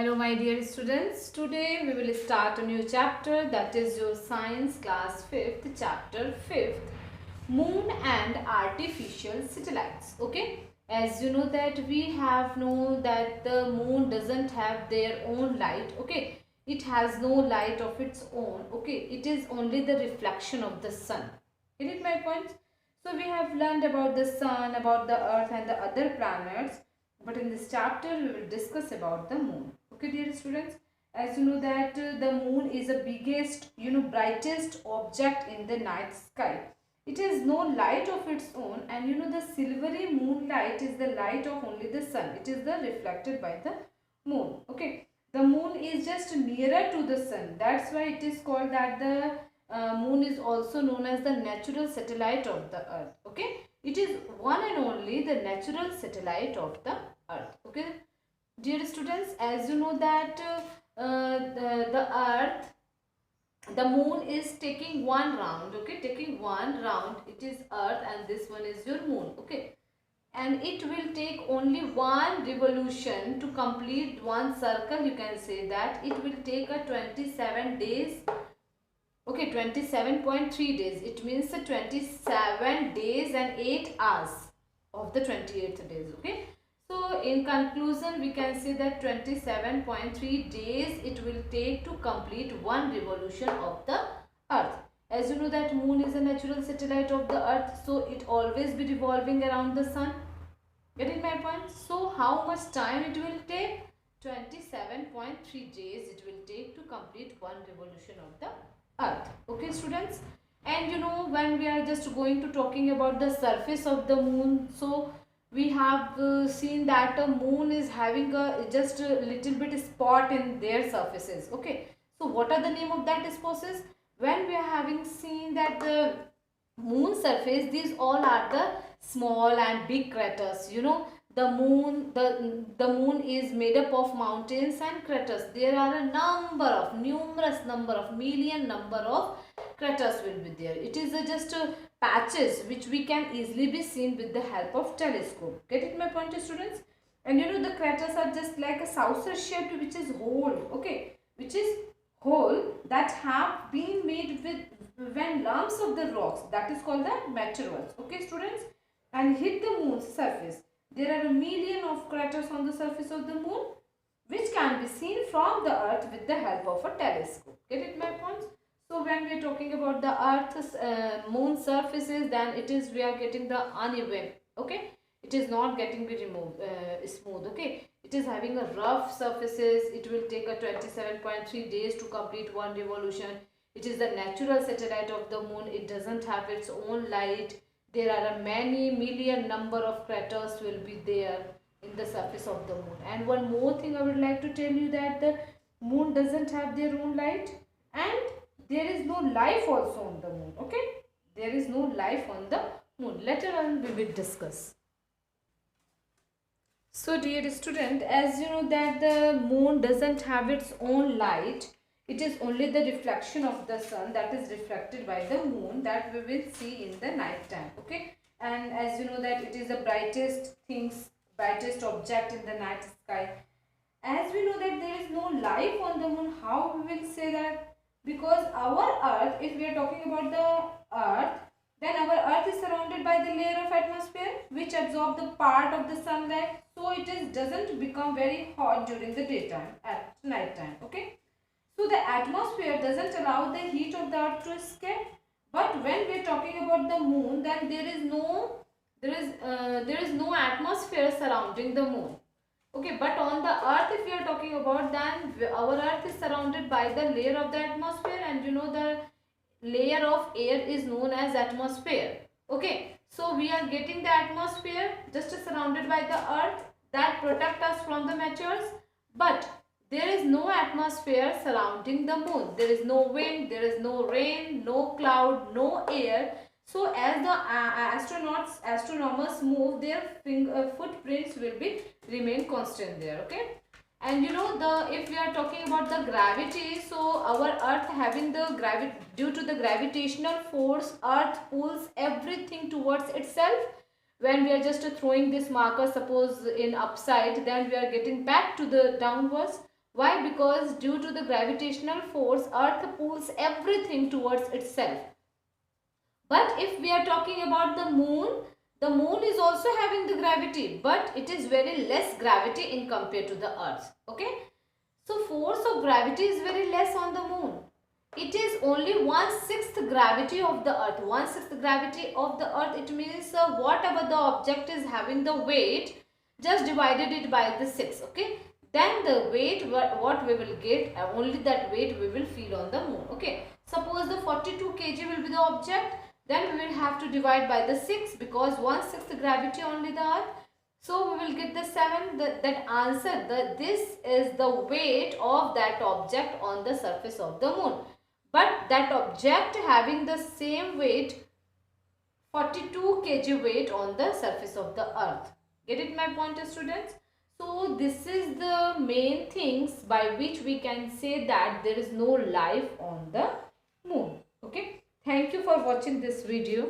Hello my dear students, today we will start a new chapter, that is your science class 5th, chapter 5th, moon and artificial satellites. Okay, as you know that we have known that the moon doesn't have their own light. Okay, it has no light of its own. Okay, it is only the reflection of the sun. Get it my points? So we have learned about the sun, about the earth and the other planets, but in this chapter we will discuss about the moon. Okay dear students, as you know that the moon is the biggest, brightest object in the night sky. It has no light of its own, and the silvery moonlight is the light of only the sun. It is the reflected by the moon. Okay, the moon is just nearer to the sun. That's why it is called that the moon is also known as the natural satellite of the earth. Okay, it is one and only the natural satellite of the earth. Okay dear students, as you know that the earth, the moon is taking one round. Okay, taking one round, it is earth and this one is your moon. Okay, and it will take only one revolution to complete one circle. You can say that it will take a 27 days. Okay, 27.3 days. It means 27 days and 8 hours of the 28th days. Okay, so in conclusion we can say that 27.3 days it will take to complete one revolution of the earth. As you know that moon is a natural satellite of the earth, so it always be revolving around the sun. Getting my point? So how much time it will take? 27.3 days it will take to complete one revolution of the earth. Okay students, and when we are just going to talking about the surface of the moon, so we have seen that a moon is having a just a little bit spot in their surfaces. Okay, so what are the name of that spots? When we are having seen that the moon surface, these all are the small and big craters. The moon is made up of mountains and craters. There are a numerous number of million number of craters will be there. It is just patches which we can easily be seen with the help of telescope. Get it my point students? And the craters are just like a saucer shaped, which is hole. Okay, which is hole that have been made with when lumps of the rocks, that is called the meteoroids. Okay students, and hit the moon's surface. There are a million of craters on the surface of the moon which can be seen from the earth with the help of a telescope. Get it my points? So when we are talking about the earth's moon surfaces, then it is we are getting the uneven. Okay, it is not getting be removed smooth. Okay, it is having a rough surfaces. It will take a 27.3 days to complete one revolution. It is the natural satellite of the moon. It doesn't have its own light. There are a many million number of craters will be there in the surface of the moon. And one more thing I would like to tell you, that the moon doesn't have their own light, and there is no life also on the moon. Okay, there is no life on the moon. Later on we will discuss. So dear student, as you know that the moon doesn't have its own light, it is only the reflection of the sun that is reflected by the moon that we will see in the night time. Okay, and as you know that it is the brightest object in the night sky. As we know that there is no life on the moon, how we will say that? Because our earth, if we are talking about the earth, then our earth is surrounded by the layer of atmosphere which absorb the part of the sunlight, so it doesn't become very hot during the daytime, at night time. Okay, so the atmosphere doesn't allow the heat of the earth to escape. But when we are talking about the moon, then there is no atmosphere surrounding the moon. Okay, but on the earth if we are talking about, then our earth is surrounded by the layer of the atmosphere, and the layer of air is known as atmosphere. Okay, so we are getting the atmosphere just surrounded by the earth that protect us from the meteors, but there is no atmosphere surrounding the moon. There is no wind, there is no rain, no cloud, no air. So as the astronomers move, their footprints will be remain constant there. Okay, and if we are talking about the gravity, so our earth having the due to the gravitational force, earth pulls everything towards itself. When we are just throwing this marker, suppose in upside, then we are getting back to the downwards. Why? Because due to the gravitational force, earth pulls everything towards itself. But if we are talking about the moon is also having the gravity, but it is very less gravity in compared to the earth. Okay. So force of gravity is very less on the moon. It is only 1/6 gravity of the earth. 1/6 gravity of the earth. It means whatever the object is having the weight, just divided it by the 6. Okay. Then the weight what we will get, only that weight we will feel on the moon. Okay. Suppose the 42 kg will be the object. Then we will have to divide by the 6 because 1/6 gravity only the earth. So we will get the 7, that answer, this is the weight of that object on the surface of the moon. But that object having the same weight, 42 kg weight on the surface of the earth. Get it my point, students? So this is the main things by which we can say that there is no life on the moon. Okay. Thank you for watching this video.